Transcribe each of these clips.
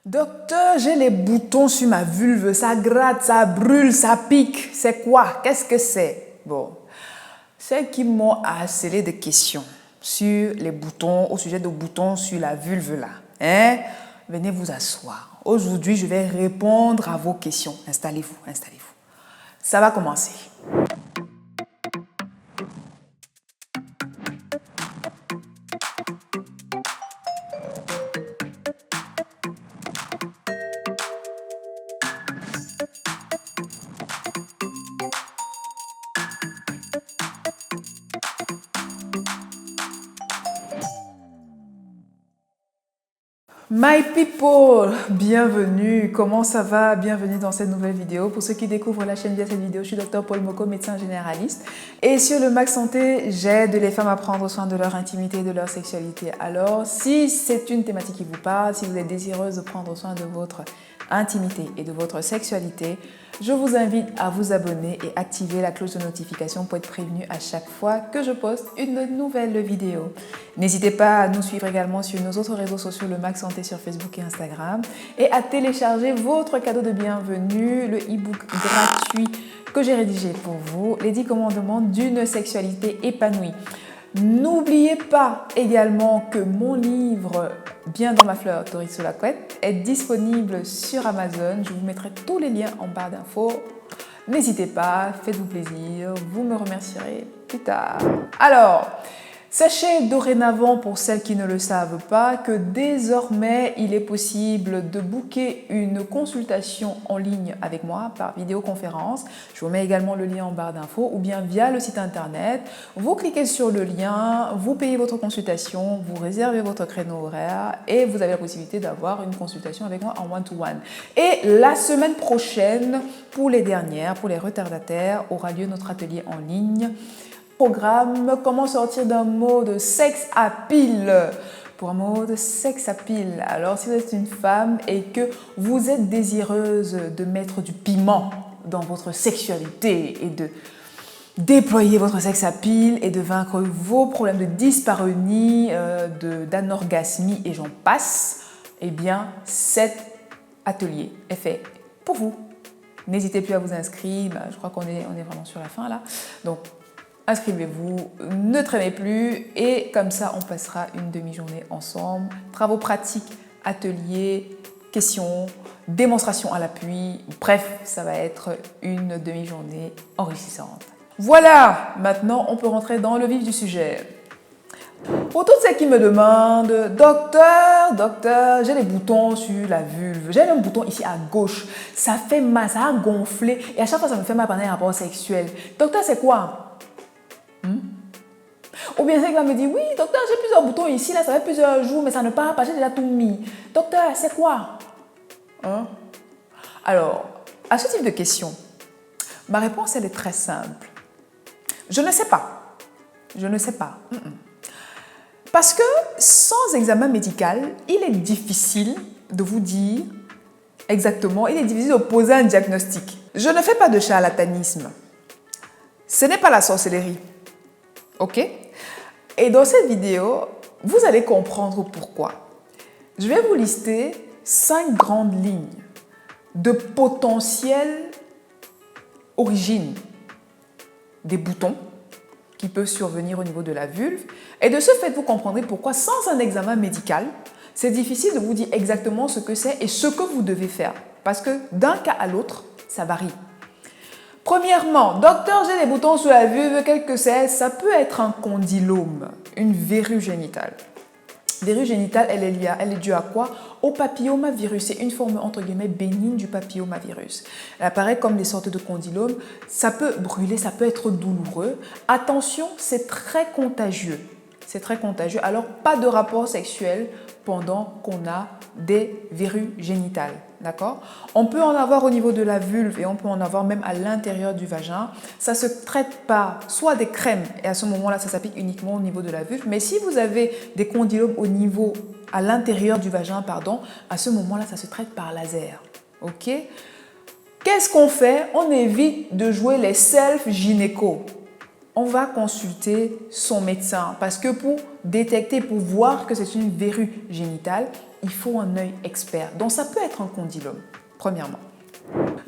Docteur, j'ai les boutons sur ma vulve, ça gratte, ça brûle, ça pique. C'est quoi? Qu'est-ce que c'est? Bon, celles qui m'ont harcelé de questions sur les boutons, au sujet de boutons sur la vulve là, venez vous asseoir. Aujourd'hui, je vais répondre à vos questions. Installez-vous, installez-vous. Ça va commencer. My people, bienvenue, comment ça va? Bienvenue dans cette nouvelle vidéo. Pour ceux qui découvrent la chaîne via cette vidéo, je suis Dr Paul Moko, médecin généraliste. Et sur le Max Santé, j'aide les femmes à prendre soin de leur intimité et de leur sexualité. Alors, si c'est une thématique qui vous parle, si vous êtes désireuse de prendre soin de votre intimité et de votre sexualité, je vous invite à vous abonner et activer la cloche de notification pour être prévenu à chaque fois que je poste une nouvelle vidéo. N'hésitez pas à nous suivre également sur nos autres réseaux sociaux, le Max Santé sur Facebook et Instagram, et à télécharger votre cadeau de bienvenue, le e-book gratuit que j'ai rédigé pour vous, les 10 commandements d'une sexualité épanouie. N'oubliez pas également que mon livre Bien dans ma fleur, Tori sous la couette, est disponible sur Amazon. Je vous mettrai tous les liens en barre d'infos. N'hésitez pas, faites-vous plaisir, vous me remercierez plus tard. Alors, sachez dorénavant, pour celles qui ne le savent pas, que désormais, il est possible de booker une consultation en ligne avec moi par vidéoconférence. Je vous mets également le lien en barre d'infos ou bien via le site internet. Vous cliquez sur le lien, vous payez votre consultation, vous réservez votre créneau horaire et vous avez la possibilité d'avoir une consultation avec moi en one-to-one. Et la semaine prochaine, pour les dernières, pour les retardataires, aura lieu notre atelier en ligne. Programme comment sortir d'un mode sex appeal pour un mode sex appeal. Alors si vous êtes une femme et que vous êtes désireuse de mettre du piment dans votre sexualité et de déployer votre sex appeal et de vaincre vos problèmes de dyspareunie, d'anorgasmie et j'en passe, eh bien cet atelier est fait pour vous. N'hésitez plus à vous inscrire, je crois qu'on est vraiment sur la fin là. Donc inscrivez-vous, ne traînez plus et comme ça on passera une demi-journée ensemble. Travaux pratiques, ateliers, questions, démonstrations à l'appui. Bref, ça va être une demi-journée enrichissante. Voilà, maintenant on peut rentrer dans le vif du sujet. Pour toutes celles qui me demandent, docteur, j'ai des boutons sur la vulve, j'ai un bouton ici à gauche, ça fait mal, ça a gonflé et à chaque fois ça me fait mal pendant un rapport sexuel. Docteur, c'est quoi? Ou bien c'est que va me dire, oui, docteur, j'ai plusieurs boutons ici, là, ça fait plusieurs jours, mais ça ne part pas, j'ai déjà tout mis. Docteur, c'est quoi? Alors, à ce type de question, ma réponse, elle est très simple. Je ne sais pas. Je ne sais pas. Parce que sans examen médical, il est difficile de vous dire exactement, il est difficile de poser un diagnostic. Je ne fais pas de charlatanisme. Ce n'est pas la sorcellerie. Ok? Et dans cette vidéo, vous allez comprendre pourquoi. Je vais vous lister 5 grandes lignes de potentielle origine des boutons qui peuvent survenir au niveau de la vulve. Et de ce fait, vous comprendrez pourquoi, sans un examen médical, c'est difficile de vous dire exactement ce que c'est et ce que vous devez faire. Parce que d'un cas à l'autre, ça varie. Premièrement, docteur, j'ai des boutons sur la vulve, quel que c'est, ça peut être un condylome, une verrue génitale. Verrue génitale, elle est due à quoi? Au papillomavirus. C'est une forme entre guillemets bénigne du papillomavirus. Elle apparaît comme des sortes de condylomes. Ça peut brûler, ça peut être douloureux. Attention, c'est très contagieux. C'est très contagieux. Alors, pas de rapport sexuel pendant qu'on a des verrues génitales. D'accord? On peut en avoir au niveau de la vulve et on peut en avoir même à l'intérieur du vagin. Ça se traite par soit des crèmes et à ce moment-là, ça s'applique uniquement au niveau de la vulve. Mais si vous avez des condylomes à l'intérieur du vagin, à ce moment-là, ça se traite par laser. Ok? Qu'est-ce qu'on fait? On évite de jouer les self-gynéco. On va consulter son médecin parce que pour détecter, pour voir que c'est une verrue génitale, il faut un œil expert. Donc ça peut être un condylome, premièrement.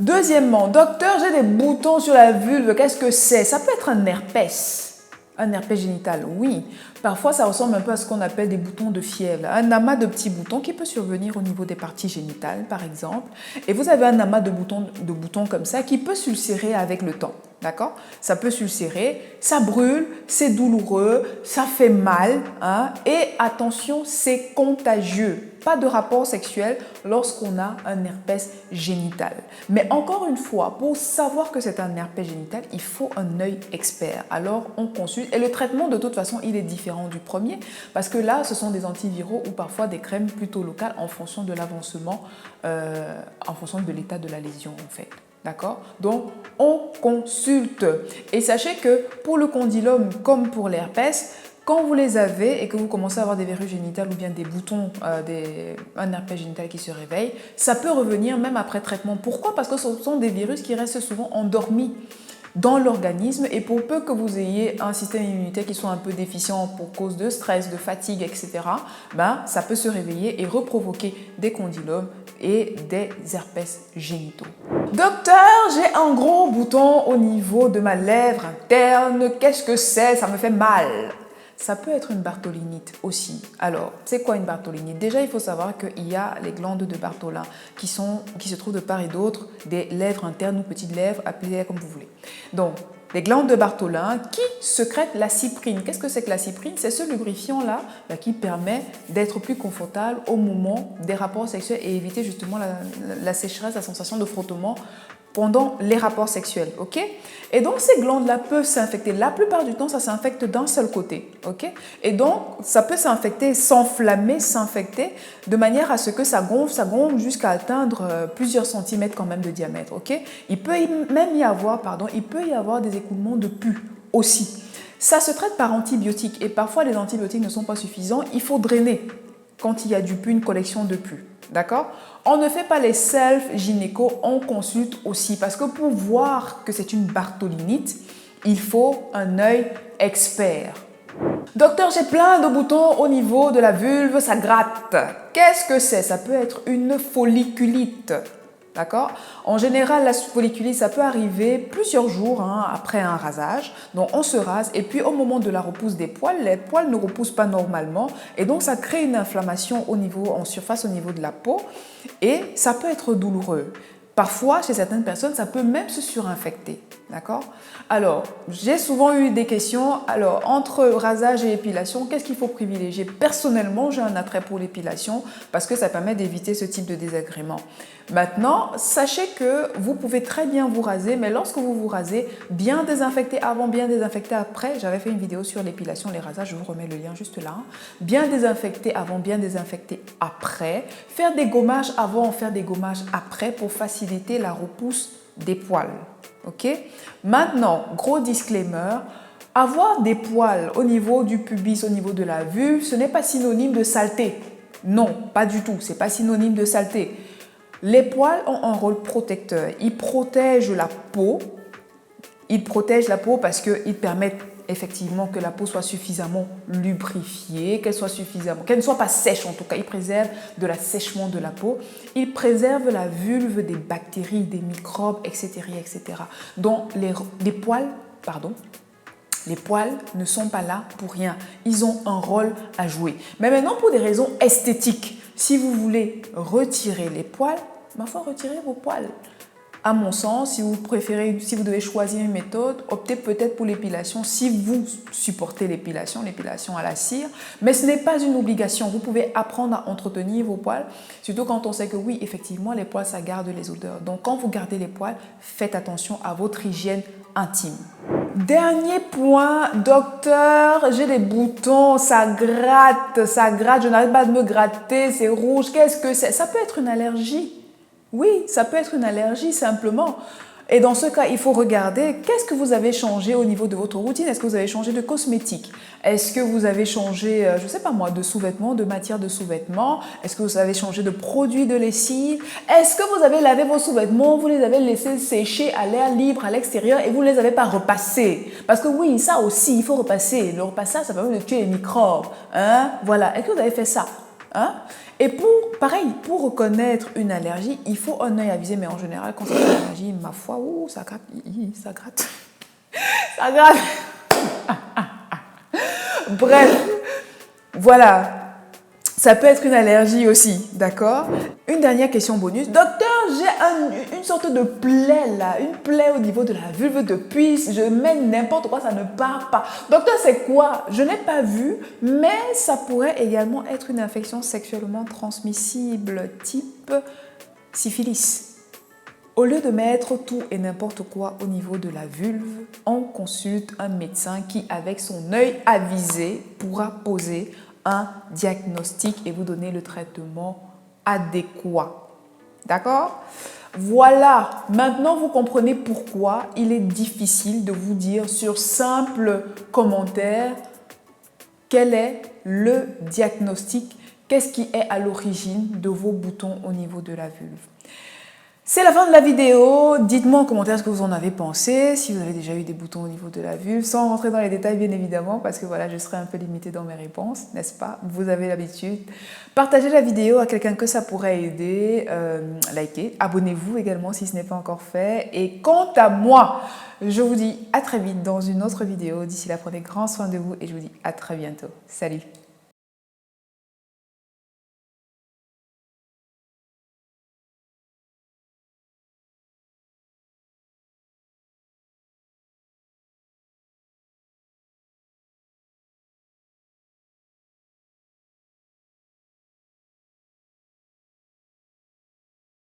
Deuxièmement, docteur, j'ai des boutons sur la vulve, qu'est-ce que c'est? Ça peut être un herpès. Un herpès génital, oui. Parfois, ça ressemble un peu à ce qu'on appelle des boutons de fièvre. Un amas de petits boutons qui peut survenir au niveau des parties génitales, par exemple. Et vous avez un amas de boutons comme ça qui peut s'ulcérer avec le temps. D'accord? Ça peut s'ulcérer, ça brûle, c'est douloureux, ça fait mal. Hein? Et attention, c'est contagieux. Pas de rapport sexuel lorsqu'on a un herpès génital. Mais encore une fois, pour savoir que c'est un herpès génital, il faut un œil expert. Alors, on consulte. Et le traitement, de toute façon, il est différent du premier parce que là, ce sont des antiviraux ou parfois des crèmes plutôt locales en fonction de l'avancement, en fonction de l'état de la lésion, en fait. D'accord? Donc, on consulte. Et sachez que pour le condylome comme pour l'herpès, quand vous les avez et que vous commencez à avoir des verrues génitales ou bien des boutons, un herpès génital qui se réveille, ça peut revenir même après traitement. Pourquoi? Parce que ce sont des virus qui restent souvent endormis dans l'organisme et pour peu que vous ayez un système immunitaire qui soit un peu déficient pour cause de stress, de fatigue, etc., ben, ça peut se réveiller et reprovoquer des condylomes et des herpès génitaux. Docteur, j'ai un gros bouton au niveau de ma lèvre interne. Qu'est-ce que c'est? Ça me fait mal. Ça peut être une bartholinite aussi. Alors, c'est quoi une bartholinite? Déjà, il faut savoir qu'il y a les glandes de Bartholin qui se trouvent de part et d'autre des lèvres internes ou petites lèvres, appelez-les comme vous voulez. Donc, les glandes de Bartholin qui sécrètent la cyprine. Qu'est-ce que c'est que la cyprine? C'est ce lubrifiant-là qui permet d'être plus confortable au moment des rapports sexuels et éviter justement la sécheresse, la sensation de frottement pendant les rapports sexuels, ok? Et donc, ces glandes-là peuvent s'infecter. La plupart du temps, ça s'infecte d'un seul côté, ok? Et donc, ça peut s'infecter, s'enflammer, s'infecter, de manière à ce que ça gonfle jusqu'à atteindre plusieurs centimètres quand même de diamètre, ok? Il peut même y avoir, des écoulements de pus aussi. Ça se traite par antibiotiques et parfois, les antibiotiques ne sont pas suffisants. Il faut drainer quand il y a du pus, une collection de pus. D'accord? On ne fait pas les self-gynéco, on consulte aussi parce que pour voir que c'est une bartholinite, il faut un œil expert. Docteur, j'ai plein de boutons au niveau de la vulve, ça gratte. Qu'est-ce que c'est? Ça peut être une folliculite. D'accord? En général, la folliculite, ça peut arriver plusieurs jours après un rasage. Donc, on se rase et puis au moment de la repousse des poils, les poils ne repoussent pas normalement et donc ça crée une inflammation en surface au niveau de la peau et ça peut être douloureux. Parfois, chez certaines personnes, ça peut même se surinfecter. D'accord? Alors, j'ai souvent eu des questions. Alors, entre rasage et épilation, qu'est-ce qu'il faut privilégier? Personnellement, j'ai un attrait pour l'épilation parce que ça permet d'éviter ce type de désagrément. Maintenant, sachez que vous pouvez très bien vous raser, mais lorsque vous vous rasez, bien désinfecter avant, bien désinfecter après. J'avais fait une vidéo sur l'épilation, les rasages, je vous remets le lien juste là. Bien désinfecter avant, bien désinfecter après. Faire des gommages avant, faire des gommages après pour faciliter la repousse des poils. Ok? Maintenant, gros disclaimer, avoir des poils au niveau du pubis, au niveau de la vulve, ce n'est pas synonyme de saleté. Non, pas du tout, c'est pas synonyme de saleté. Les poils ont un rôle protecteur. Ils protègent la peau. Ils protègent la peau parce qu'ils permettent effectivement que la peau soit suffisamment lubrifiée, qu'elle ne soit pas sèche en tout cas. Ils préservent de l'assèchement de la peau. Ils préservent la vulve des bactéries, des microbes, etc. etc. Donc les poils ne sont pas là pour rien. Ils ont un rôle à jouer. Mais maintenant, pour des raisons esthétiques, si vous voulez retirer les poils, il faut retirer vos poils. À mon sens, si vous devez choisir une méthode, optez peut-être pour l'épilation si vous supportez l'épilation à la cire. Mais ce n'est pas une obligation. Vous pouvez apprendre à entretenir vos poils, surtout quand on sait que oui, effectivement, les poils, ça garde les odeurs. Donc, quand vous gardez les poils, faites attention à votre hygiène intime. Dernier point, docteur, j'ai des boutons, ça gratte, je n'arrive pas à me gratter, c'est rouge, qu'est-ce que c'est? Ça peut être une allergie. Oui, ça peut être une allergie simplement. Et dans ce cas, il faut regarder qu'est-ce que vous avez changé au niveau de votre routine. Est-ce que vous avez changé de cosmétique? Est-ce que vous avez changé, je ne sais pas moi, de sous-vêtements, de matière de sous-vêtements? Est-ce que vous avez changé de produit de lessive? Est-ce que vous avez lavé vos sous-vêtements, vous les avez laissés sécher à l'air libre à l'extérieur et vous ne les avez pas repassés? Parce que oui, ça aussi, il faut repasser. Le repassage, ça permet de tuer les microbes. Hein? Voilà. Est-ce que vous avez fait ça? Hein? Et pareil, pour reconnaître une allergie, il faut un œil avisé, mais en général, quand c'est une allergie, ma foi, ça gratte, ça gratte, ça gratte. Bref, voilà. Ça peut être une allergie aussi, d'accord? Une dernière question bonus. Docteur, j'ai une sorte de plaie là, une plaie au niveau de la vulve depuis, je mets n'importe quoi, ça ne part pas. Docteur, c'est quoi? Je n'ai pas vu, mais ça pourrait également être une infection sexuellement transmissible, type syphilis. Au lieu de mettre tout et n'importe quoi au niveau de la vulve, on consulte un médecin qui, avec son œil avisé, pourra poser un diagnostic et vous donner le traitement adéquat. D'accord? Voilà, maintenant vous comprenez pourquoi il est difficile de vous dire sur simple commentaire quel est le diagnostic, qu'est-ce qui est à l'origine de vos boutons au niveau de la vulve. C'est la fin de la vidéo. Dites-moi en commentaire ce que vous en avez pensé, si vous avez déjà eu des boutons au niveau de la vulve, sans rentrer dans les détails bien évidemment, parce que voilà, je serai un peu limitée dans mes réponses, n'est-ce pas? Vous avez l'habitude. Partagez la vidéo à quelqu'un que ça pourrait aider, likez, abonnez-vous également si ce n'est pas encore fait. Et quant à moi, je vous dis à très vite dans une autre vidéo. D'ici là, prenez grand soin de vous et je vous dis à très bientôt. Salut!